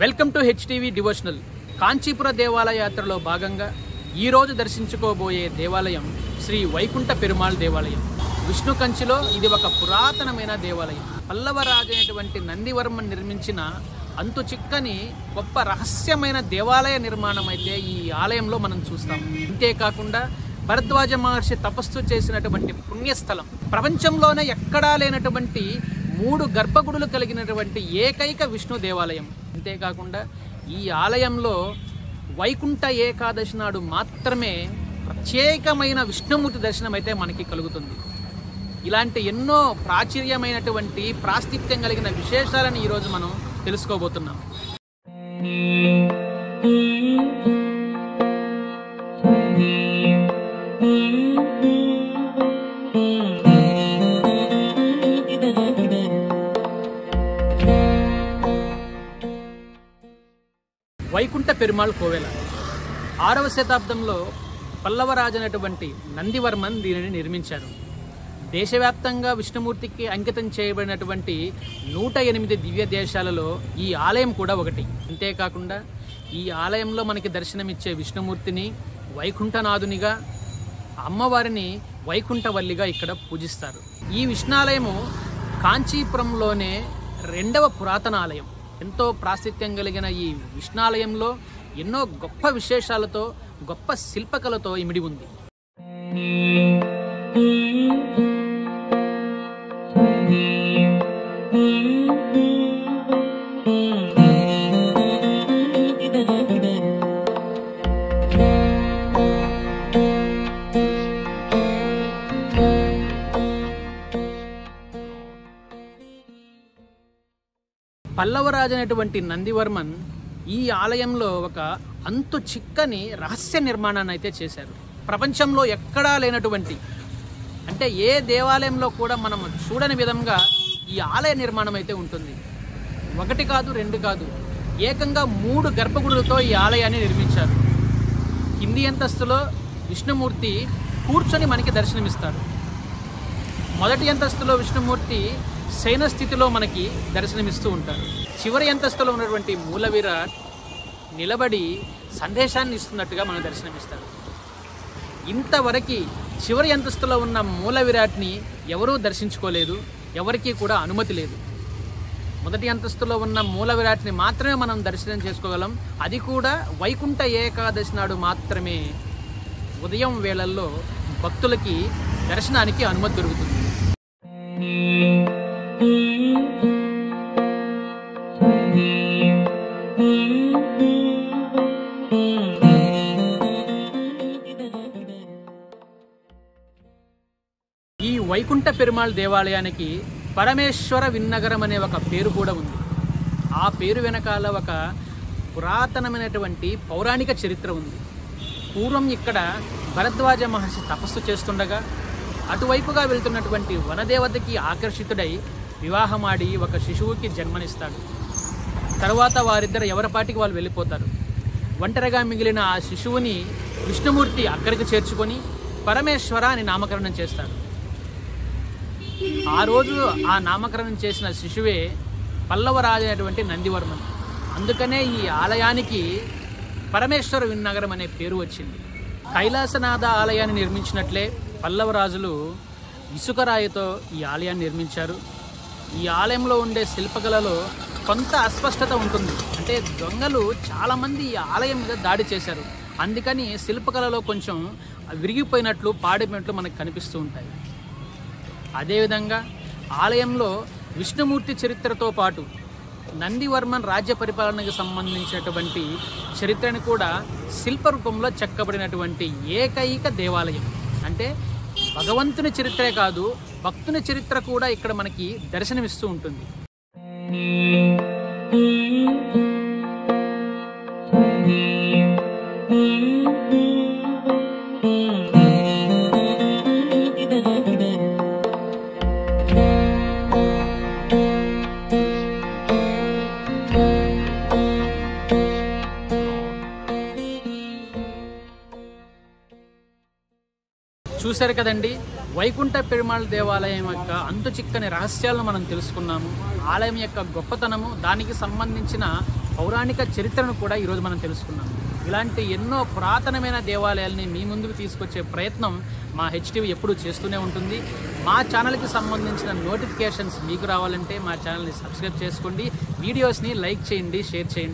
Welcome to HTV devotional. Kanchipura దేవాలయ యాత్రలో భాగంగా ఈరోజు దర్శించుకోబోయే దేవాలయం శ్రీ వైకుంఠ పెరుమాళ్ దేవాలయం. విష్ణు కంచిలో ఇది ఒక పురాతనమైన దేవాలయం. పల్లవ రాజైనటువంటి నందివర్మన్ నిర్మించిన అంతు చిక్కని గొప్ప రహస్యమైన దేవాలయ నిర్మాణం అయితే ఈ ఆలయంలో మనం చూస్తాం. అంతేకాకుండా భరద్వాజ మహర్షి తపస్సు చేసినటువంటి పుణ్యస్థలం, ప్రపంచంలోనే ఎక్కడా లేనటువంటి 3 గర్భగుడులు కలిగినటువంటి ఏకైక విష్ణు దేవాలయం. అంతేకాకుండా ఈ ఆలయంలో వైకుంఠ ఏకాదశి నాడు మాత్రమే ప్రత్యేకమైన విష్ణుమూర్తి దర్శనం అయితే మనకి కలుగుతుంది. ఇలాంటి ఎన్నో ప్రాచుర్యమైనటువంటి ప్రాస్తిత్యం కలిగిన విశేషాలను ఈరోజు మనం తెలుసుకోబోతున్నాం. వైకుంఠ పెరుమాళ్ కోవెల 6వ శతాబ్దంలో పల్లవరాజు అయినటువంటి నందివర్మన్ దీనిని నిర్మించారు. దేశవ్యాప్తంగా విష్ణుమూర్తికి అంకితం చేయబడినటువంటి 108 దివ్య దేశాలలో ఈ ఆలయం కూడా ఒకటి. అంతేకాకుండా ఈ ఆలయంలో మనకి దర్శనమిచ్చే విష్ణుమూర్తిని వైకుంఠనాథునిగా, అమ్మవారిని వైకుంఠవల్లిగా ఇక్కడ పూజిస్తారు. ఈ విష్ణాలయము కాంచీపురంలోనే 2వ పురాతన ఆలయం. ఎంతో ప్రాశస్త్యం కలిగిన ఈ విష్ణాలయంలో ఎన్నో గొప్ప విశేషాలతో, గొప్ప శిల్పకళతో ఇమిడి ఉంది. పల్లవరాజు అయినటువంటి నందివర్మన్ ఈ ఆలయంలో ఒక అంతు చిక్కని రహస్య నిర్మాణాన్ని అయితే చేశారు. ప్రపంచంలో ఎక్కడా లేనటువంటి, అంటే ఏ దేవాలయంలో కూడా మనం చూడని విధంగా ఈ ఆలయ నిర్మాణం అయితే ఉంటుంది. 1 కాదు 2 కాదు, ఏకంగా 3 గర్భగుడులతో ఈ ఆలయాన్ని నిర్మించారు. కింది అంతస్తులో విష్ణుమూర్తి కూర్చొని మనకి దర్శనమిస్తారు. మొదటి అంతస్తులో విష్ణుమూర్తి శయన స్థితిలో మనకి దర్శనమిస్తూ ఉంటారు. చివరి అంతస్తులో ఉన్నటువంటి మూల విరాట్ నిలబడి సందేశాన్ని ఇస్తున్నట్టుగా మనకు దర్శనమిస్తారు. ఇంతవరకు చివరి అంతస్తులో ఉన్న మూల విరాట్ని ఎవరూ దర్శించుకోలేదు, ఎవరికీ కూడా అనుమతి లేదు. మొదటి అంతస్తులో ఉన్న మూల విరాట్ని మాత్రమే మనం దర్శనం చేసుకోగలం. అది కూడా వైకుంఠ ఏకాదశి నాడు మాత్రమే ఉదయం వేళల్లో భక్తులకి దర్శనానికి అనుమతి దొరుకుతుంది. ఈ వైకుంఠ పెరుమాళ్ దేవాలయానికి పరమేశ్వర విన్నగరం అనే ఒక పేరు కూడా ఉంది. ఆ పేరు వెనకాల ఒక పురాతనమైనటువంటి పౌరాణిక చరిత్ర ఉంది. పూర్వం ఇక్కడ భరద్వాజ మహర్షి తపస్సు చేస్తుండగా అటువైపుగా వెళ్తున్నటువంటి వనదేవతకి ఆకర్షితుడై వివాహమాడి ఒక శిశువుకి జన్మనిస్తాడు. తర్వాత వారిద్దరు ఎవరిపాటికి వాళ్ళు వెళ్ళిపోతారు. ఒంటరిగా మిగిలిన ఆ శిశువుని విష్ణుమూర్తి అక్కడికి చేర్చుకొని పరమేశ్వర అని నామకరణం చేస్తాడు. ఆ రోజు ఆ నామకరణం చేసిన శిశువే పల్లవరాజు అయినటువంటి నందివర్మన్. అందుకనే ఈ ఆలయానికి పరమేశ్వర విన్నగరం అనే పేరు వచ్చింది. కైలాసనాథ ఆలయాన్ని నిర్మించినట్లే పల్లవరాజులు ఇసుకరాయితో ఈ ఆలయాన్ని నిర్మించారు. ఈ ఆలయంలో ఉండే శిల్పకళలో కొంత అస్పష్టత ఉంటుంది. అంటే దొంగలు చాలామంది ఈ ఆలయం మీద దాడి చేశారు. అందుకని శిల్పకళలో కొంచెం విరిగిపోయినట్లు, పాడిపోయినట్లు మనకు కనిపిస్తూ ఉంటాయి. అదేవిధంగా ఆలయంలో విష్ణుమూర్తి చరిత్రతో పాటు నందివర్మన్ రాజ్య పరిపాలనకు సంబంధించినటువంటి చరిత్రను కూడా శిల్పరూపంలో చెక్కబడినటువంటి ఏకైక దేవాలయం. అంటే భగవంతుని చరిత్రే కాదు, భక్తుని చరిత్ర కూడా ఇక్కడ మనకి దర్శనమిస్తూ ఉంటుంది. చూశారు కదండి, వైకుంఠ పెరుమాళ్ దేవాలయం యొక్క అంతు చిక్కని రహస్యాలను మనం తెలుసుకున్నాము. ఆలయం యొక్క గొప్పతనము, దానికి సంబంధించిన పౌరాణిక చరిత్రను కూడా ఈరోజు మనం తెలుసుకున్నాము. ఇలాంటి ఎన్నో పురాతనమైన దేవాలయాల్ని మీ ముందుకు తీసుకొచ్చే ప్రయత్నం మా హెచ్టీవీ ఎప్పుడూ చేస్తూనే ఉంటుంది. మా ఛానల్కి సంబంధించిన నోటిఫికేషన్స్ మీకు రావాలంటే మా ఛానల్ని సబ్స్క్రైబ్ చేసుకోండి, వీడియోస్ని లైక్ చేయండి, షేర్ చేయండి.